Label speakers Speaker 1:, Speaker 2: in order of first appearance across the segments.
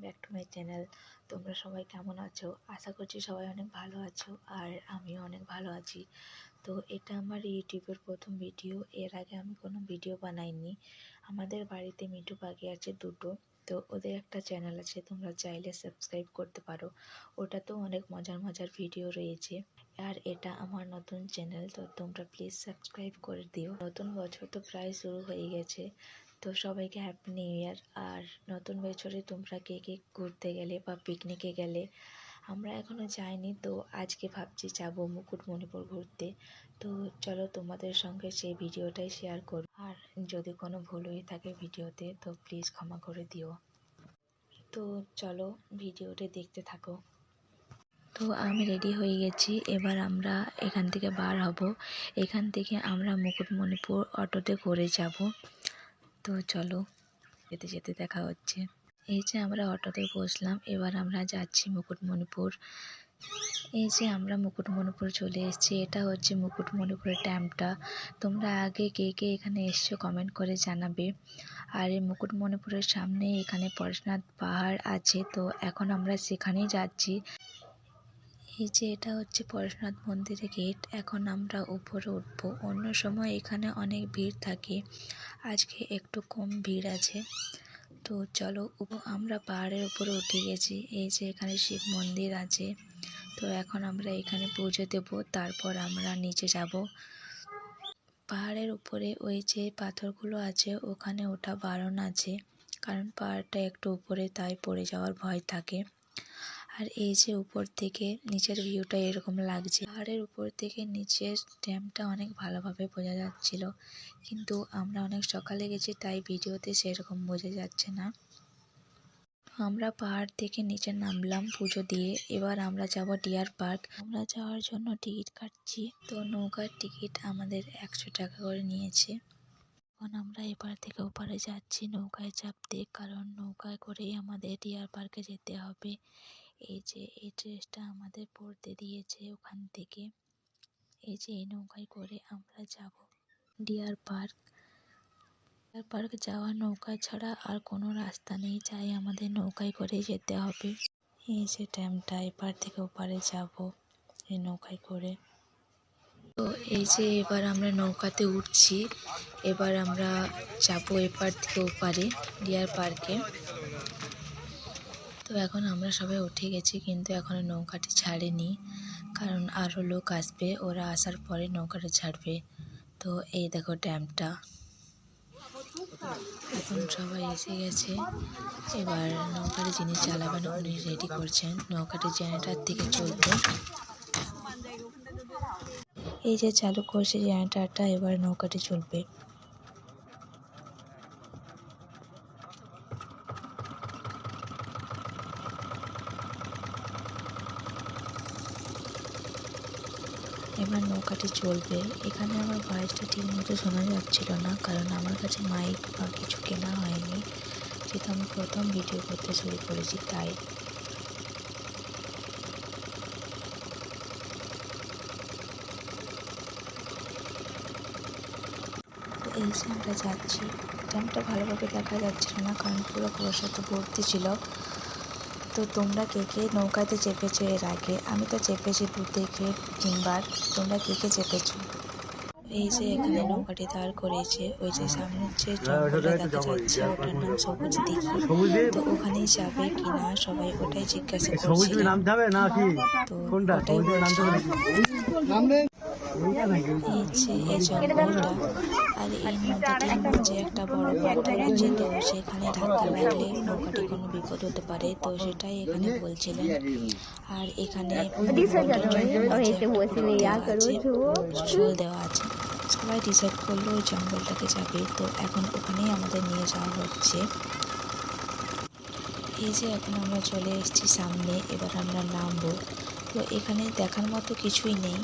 Speaker 1: Back to my channel. তোমরা সবাই কেমন আছো? আশা করছি সবাই অনেক ভালো আছো, আর আমিও অনেক ভালো আছি। তো এটা আমার ইউটিউবের প্রথম ভিডিও। এর আগে আমি কোনো ভিডিও বানাইনি। আমাদের বাড়িতে মিঠু পাখি আছে দুটো, তো ওদের একটা চ্যানেল আছে, তোমরা চাইলে সাবস্ক্রাইব করতে পারো। ওটাতেও অনেক মজার মজার ভিডিও রয়েছে। আর এটা আমার নতুন চ্যানেল, তো তোমরা প্লিজ সাবস্ক্রাইব করে দিও। নতুন বছর তো প্রায় শুরু হয়ে গেছে, তো সবাইকে হ্যাপি নিউ ইয়ার। আর নতুন বছরে তোমরা কে কে ঘুরতে গেলে বা পিকনিকে গেলে? আমরা এখনও যাইনি, তো আজকে ভাবছি যাব মুকুটমণিপুর ঘুরতে। তো চলো তোমাদের সঙ্গে সেই ভিডিওটাই শেয়ার করব। আর যদি কোনো ভুল হয়ে থাকে ভিডিওতে, তো প্লিজ ক্ষমা করে দিও। তো চলো ভিডিওটা দেখতে থাকো। তো আমি রেডি হয়ে গেছি, এবার আমরা এখান থেকে বার হব। এখান থেকে আমরা মুকুটমণিপুর অটোতে করে যাব। তো চলো, যেতে যেতে দেখা হচ্ছে। এই যে আমরা অটোতে বসলাম, এবার আমরা যাচ্ছি মুকুটমণিপুর। এই যে আমরা মুকুটমণিপুর চলে এসেছি। এটা হচ্ছে মুকুটমণিপুরের ড্যামটা। তোমরা আগে কে কে এখানে এসছো কমেন্ট করে জানাবে। আর এই মুকুটমণিপুরের সামনে এখানে পরেশনাথ পাহাড় আছে, তো এখন আমরা সেখানেই যাচ্ছি। এই যে এটা হচ্ছে পরেশনাথ মন্দিরের গেট। এখন আমরা উপরে উঠবো। অন্য সময় এখানে অনেক ভিড় থাকে, আজকে একটু কম ভিড় আছে। তো চলো, আমরা পাহাড়ের উপরে উঠে গেছি। এই যে এখানে শিব মন্দির আছে, তো এখন আমরা এখানে পুজো দেব, তারপর আমরা নিচে যাব। পাহাড়ের উপরে ওই যে পাথরগুলো আছে, ওখানে ওঠা বারণ আছে, কারণ পাহাড়টা একটু উপরে, তাই পড়ে যাওয়ার ভয় থাকে। আর এই যে উপর থেকে নিচের ভিউটা এরকম লাগছে। পাহাড়ের উপর থেকে নিচের ড্যামটা অনেক ভালোভাবে বোঝা যাচ্ছিল, কিন্তু আমরা অনেক সকালে গেছি, তাই ভিডিওতে সেরকম বোঝা যাচ্ছে না। আমরা পাহাড় থেকে নিচে নামলাম পুজো দিয়ে। এবার আমরা যাব ডিয়ার পার্ক। আমরা যাওয়ার জন্য টিকিট কাটছি। তো নৌকার টিকিট আমাদের 100 টাকা করে নিয়েছে। এখন আমরা এপার থেকে ওপারে যাচ্ছি নৌকায় চাপতে, কারণ নৌকায় করেই আমাদের ডিয়ার পার্কে যেতে হবে। এই যে এই ড্রেসটা আমাদের পরতে দিয়েছে ওখান থেকে। এই যে এই নৌকায় করে আমরা যাব ডিয়ার পার্ক। ডিয়ার পার্ক যাওয়ার নৌকা ছাড়া আর কোনো রাস্তা নেই, চাই আমাদের নৌকায় করে যেতে হবে। এই যে ড্যামটা, এপার থেকে ওপারে যাব এই নৌকায় করে। তো এই যে এবার আমরা নৌকাতে উঠছি। এবার আমরা যাব এপার থেকে ওপারে ডিয়ার পার্কে। তো এখন আমরা সবাই উঠে গেছি, কিন্তু এখনো নৌকাটি ছাড়েনি, কারণ আরও লোক আসবে, ওরা আসার পরে নৌকাটা ছাড়বে। তো এই দেখো ড্যামটা। এখন সবাই এসে গেছে, এবার নৌকার যিনি চালাবেন উনি রেডি করছেন। নৌকাটি জেনারেটর থেকে চলবে। এই যে চালু করছে জেনারেটরটা, এবার নৌকাটি চলবে। এবার নৌকাটি চলবে। এখানে আমার ভয়েসটা ঠিক মতো শোনা যাচ্ছিল না, কারণ আমার কাছে মাইক বা কিছু কেনা হয়নি, যেহেতু আমি প্রথম ভিডিও করতে শুরু করেছি, তাই। তো এই যে আমরা যাচ্ছি। ড্যামটা ভালোভাবে দেখা যাচ্ছিল না, কারণ পুরো কুয়াশাতে ভর্তি ছিল। তো তোমরা কে কে নৌকাতে চেপেছো এর আগে? আমি তো চেপেছি 2 থেকে 3 বার। তোমরা কে কে চেপেছো? এই যে এখানে নৌকাটি দাঁড় করেছে। ওই যে সামনে যে জঙ্গলটা দেখা যাচ্ছে, ওটার নাম সবুজ দিঘি। তো ওখানেই যাবে কিনা সবাই ওটাই জিজ্ঞাসা করছিলাম, তো ওটাই বলছিলাম। এই যে এই জঙ্গলটা, আর এই নদীটির মাঝে একটা বড় পাথর আছে, তো সেখানে ধাক্কা লাগলে নৌকাটি কোনো বিপদ হতে পারে, তো সেটাই এখানে বলছিলেন। আর এখানে শোল দেওয়া আছে। সবাই ডিসাইড করলো ওই জঙ্গলটাকে যাবে, তো এখন ওখানেই আমাদের নিয়ে যাওয়া হচ্ছে। এই যে এখন আমরা চলে এসেছি সামনে, এবার আমরা নামবো। তো এখানে দেখার মতো কিছুই নেই,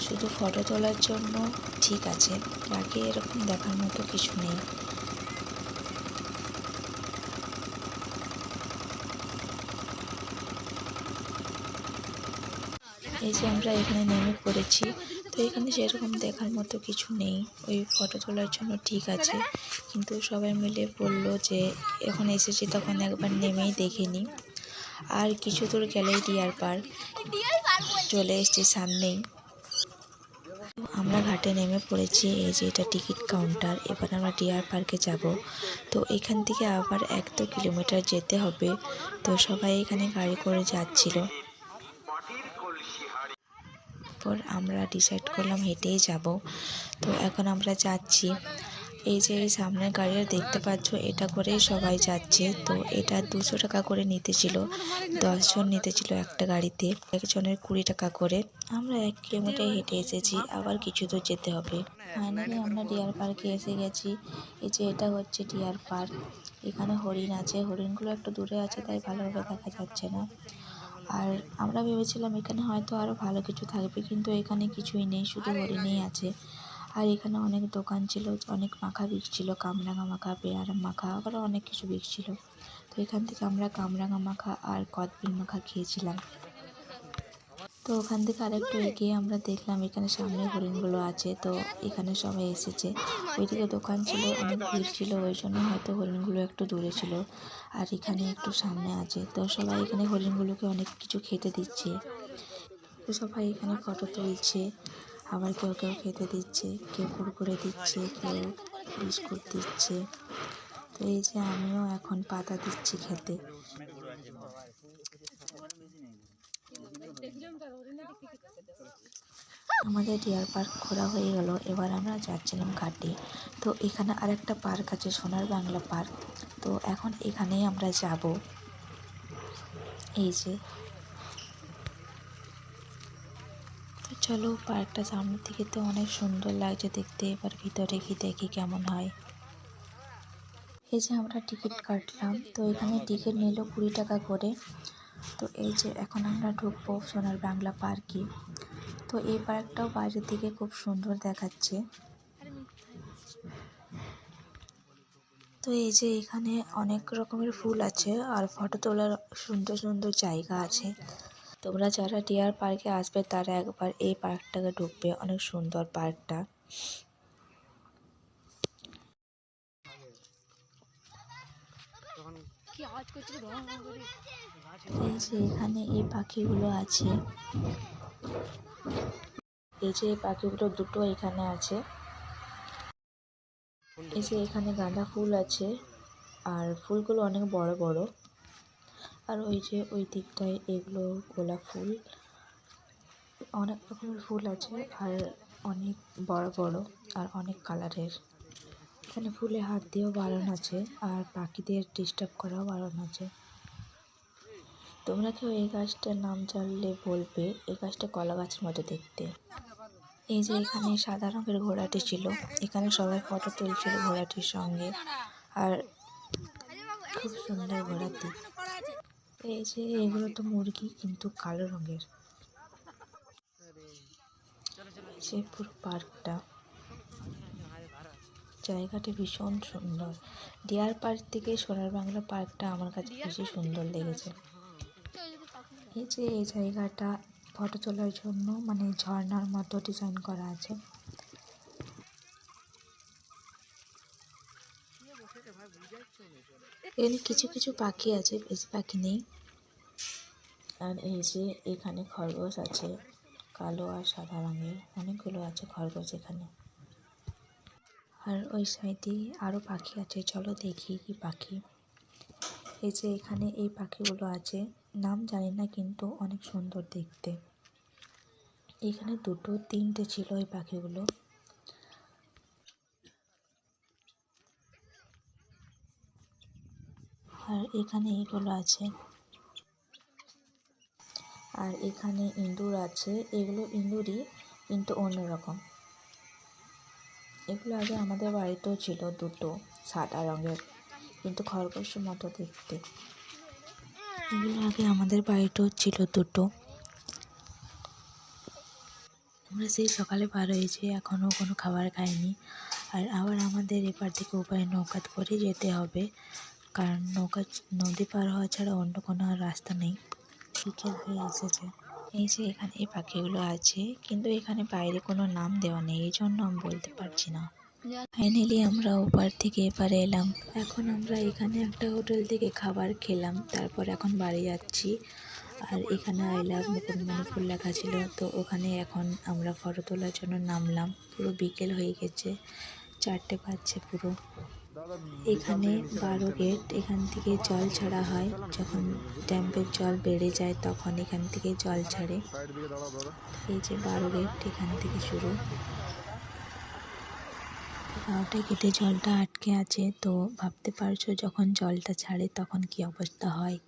Speaker 1: শুধু ফটো তোলার জন্য ঠিক আছে, বাকি এরকম দেখার মতো কিছু নেই। এই যে আমরা এখানে নেমে পড়েছি। তো তো এখানে সেরকম দেখার মতো কিছু নেই, ওই ফটো তোলার জন্য ঠিক আছে, কিন্তু সবাই মিলে বললো যে এখন এসেছি তখন একবার নেমেই দেখে নিই। আর কিছু দূর গেলেই ডিয়ার পার্ক, চলে এসেছি সামনেই। আমরা ঘাটে নেমে পড়েছি, এই যে এটা টিকিট কাউন্টার। এবার আমরা ডিয়ার পার্কে যাব। তো এখান থেকে আবার 1-2 কিলোমিটার যেতে হবে। তো সবাই এখানে গাড়ি করে যাচ্ছিল। পর আমরা ডিসাইড করলাম হেঁটেই যাব। তো এখন আমরা যাচ্ছি। এই যে এই সামনের গাড়িটা দেখতে পাচ্ছ, এটা করেই সবাই যাচ্ছে। তো এটা 200 টাকা করে নিতেছিল, 10 জন নিতেছিল একটা গাড়িতে, একজনের 20 টাকা করে। আমরা 1 কিলোমিটার হেঁটে এসেছি, আবার কিছু দূর যেতে হবে। ফাইনালি আমরা ডিয়ার পার্কে এসে গেছি। এই যে এটা হচ্ছে ডিয়ার পার্ক। এখানে হরিণ আছে, হরিণগুলো একটু দূরে আছে তাই ভালোভাবে দেখা যাচ্ছে না। আর আমরা ভেবেছিলাম এখানে হয়তো আরও ভালো কিছু থাকবে, কিন্তু এখানে কিছুই নেই, শুধু হরিণই আছে। আর এখানে অনেক দোকান ছিল, অনেক মাখা বিকছিল, কামরাঙা মাখা, পেয়ারা মাখা, আরও অনেক কিছু বিকছিল। তো এখান থেকে আমরা কামরাঙা মাখা আর কদবেল মাখা খেয়েছিলাম। তো ওখান থেকে আরেকটু এগিয়ে আমরা দেখলাম এখানে সামনে হরিণগুলো আছে। তো এখানে সবাই এসেছে, ওইদিকে দোকান ছিল, অনেক ভিড় ছিল, ওই জন্য হয়তো হরিণগুলো একটু দূরে ছিল, আর এখানে একটু সামনে আছে। তো সবাই এখানে হরিণগুলোকে অনেক কিছু খেতে দিচ্ছে। তো সবাই এখানে ফটো তুলছে, আবার কেউ কেউ খেতে দিচ্ছে, কেউ কুরকুরে দিচ্ছে, কেউ বিস্কুট দিচ্ছে। তো এই যে আমিও এখন পাতা দিচ্ছি খেতে। আমাদের ডিয়ার পার্ক ঘোরা হয়ে গেল, এবার আমরা যাচ্ছিলাম ঘাটে। তো এখানে আরেকটা পার্ক আছে, সোনার বাংলা পার্ক। তো এখন এখানেই আমরা যাব। এই যে, তো চলো, পার্কটা সামনের থেকে তো অনেক সুন্দর লাগছে দেখতে, এবার ভিতরে গিয়ে দেখি কেমন হয়। এই যে আমরা টিকিট কাটলাম, তো এখানে টিকিট নিল 20 টাকা করে। তো এই যে এখন আমরা ঢুকবো সোনার বাংলা পার্কে। তো এই পার্কটাও বাইরে থেকে খুব সুন্দর দেখাচ্ছে। তো এই যে এখানে অনেক রকমের ফুল আছে, আর ফটো তোলার সুন্দর সুন্দর জায়গা আছে। তোমরা যারা ডিয়ার পার্কে আসবে তারা একবার এই পার্কটাকে ঢুকবে, অনেক সুন্দর পার্কটা। এই যে এখানে এই পাখিগুলো আছে, এই যে এই পাখিগুলো দুটো এখানে আছে। এই যে এখানে গাঁদা ফুল আছে, আর ফুলগুলো অনেক বড় বড়। আর ওই যে ওই দিকটায় এগুলো গোলাপ ফুল, অনেক রকমের ফুল আছে, আর অনেক বড় বড় আর অনেক কালারের। এখানে ফুলে হাত দিয়েও বারণ আছে, আর পাখিদের ডিস্টার্ব করাও বারণ আছে। তোমরা কেউ এই গাছটার নাম জানলে বলবে, এই গাছটা কলা গাছের মতো দেখতে। এই যে এখানে সাদা রঙের ঘোড়াটি ছিল, এখানে সবাই ফটো তুলছিল ঘোড়াটির সঙ্গে, আর খুব সুন্দর ঘোড়াটি। এই যে এগুলো তো মুরগি, কিন্তু কালো রঙের। সে পুরো পার্কটা, জায়গাটি ভীষণ সুন্দর। ডিয়ার পার্ক থেকে সোনার বাংলা পার্কটা আমার কাছে বেশি সুন্দর লেগেছে। এই যে এই জায়গাটা ফটো তোলার জন্য মানে ঝর্ণার মতো ডিজাইন করা আছে। এখানে কিছু কিছু পাখি আছে, বেশি পাখি নেই। আর এই যে এখানে খরগোশ আছে, কালো আর সাদা রঙের অনেকগুলো আছে খরগোশ এখানে। আর ওই সাইডে আরও পাখি আছে, চলো দেখি কি পাখি। এই যে এখানে এই পাখিগুলো আছে, নাম জানি না, কিন্তু অনেক সুন্দর দেখতে। এখানে 2-3টে ছিল এই পাখিগুলো। আর এখানে এগুলো আছে, আর এখানে ইঁদুর আছে, এগুলো ইঁদুরই কিন্তু অন্যরকম। এগুলো আগে আমাদের বাড়িতেও ছিল, দুটো সাদা রঙের, কিন্তু খরগোশের মতো দেখতে। এগুলো আগে আমাদের বাড়িতেও ছিল দুটো। আমরা সেই সকালে বার হয়েছি, এখনও কোনো খাবার খাইনি। আর আবার আমাদের এপার থেকে ওপারে নৌকা করে যেতে হবে, কারণ নদী পার হওয়া ছাড়া অন্য কোনো আর রাস্তা নেই। বিকেল হয়ে এসেছে। এই যে এখানে এই পাখিগুলো আছে, কিন্তু এখানে বাইরে কোনো নাম দেওয়া নেই, এই জন্য আমি বলতে পারছি না। ফাইনালি আমরা ওপার থেকে এপারে এলাম। এখন আমরা এখানে একটা হোটেল থেকে খাবার খেলাম, তারপর এখন বাড়ি যাচ্ছি। আর এখানে আই লাভ মুকুটমণিপুর লেখা ছিল, তো ওখানে এখন আমরা ফটো তোলার জন্য নামলাম। পুরো বিকেল হয়ে গেছে, 4টে বাজছে পুরো। এখানে 12 গেট, এখান থেকে জল ছাড়া হয়, যখন ড্যাম্পের জল বেড়ে যায় তখন এখান থেকে জল ছাড়ে। এই যে 12 গেট, এখান থেকে শুরু। 12টা গেটে জলটা আটকে আছে, তো ভাবতে পারছো যখন জলটা ছাড়ে তখন কি অবস্থা হয়।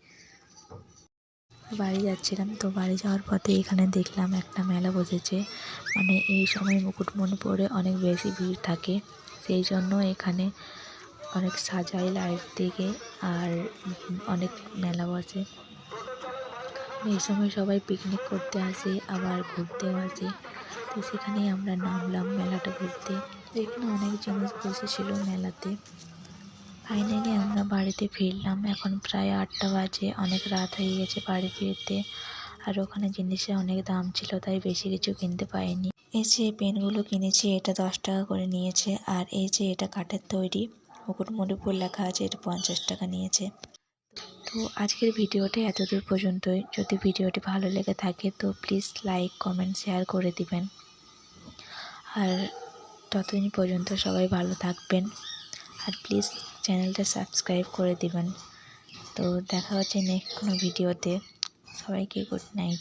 Speaker 1: বাড়ি যাচ্ছিলাম, তো বাড়ি যাওয়ার পথে এখানে দেখলাম একটা মেলা বসেছে। মানে এই সময় মুকুটমণিপুরে অনেক বেশি ভিড় থাকে, সেই জন্য এখানে অনেক সাজায় লাইট দিকে, আর অনেক মেলা বসে। এই সময় সবাই পিকনিক করতে আসে, আবার ঘুরতেও আসে, তো সেখানেই আমরা নামলাম মেলাটা ঘুরতে। তো এখানে অনেক জিনিস বসেছিল মেলাতে। ফাইনালি আমরা বাড়িতে ফিরলাম, এখন প্রায় 8টা বাজে, অনেক রাত হয়ে গেছে বাড়ি ফিরতে। আর ওখানে জিনিসের অনেক দাম ছিল, তাই বেশি কিছু কিনতে পারিনি। এই যে পেনগুলো কিনেছি, এটা 10 টাকা করে নিয়েছে। আর এই যে এটা কাঠের তৈরি, মুকুটমণিপুর লেখা আছে, এটা 50 টাকা নিয়েছে। তো আজকের ভিডিওটি এতদূর পর্যন্তই। যদি ভিডিওটি ভালো লেগে থাকে তো প্লিজ লাইক, কমেন্ট, শেয়ার করে দিবেন। আর ততদিন পর্যন্ত সবাই ভালো থাকবেন, আর প্লিজ চ্যানেলটা সাবস্ক্রাইব করে দিবেন। তো দেখা হচ্ছে নেক্সট কোনো ভিডিওতে। সবাইকে গুড নাইট।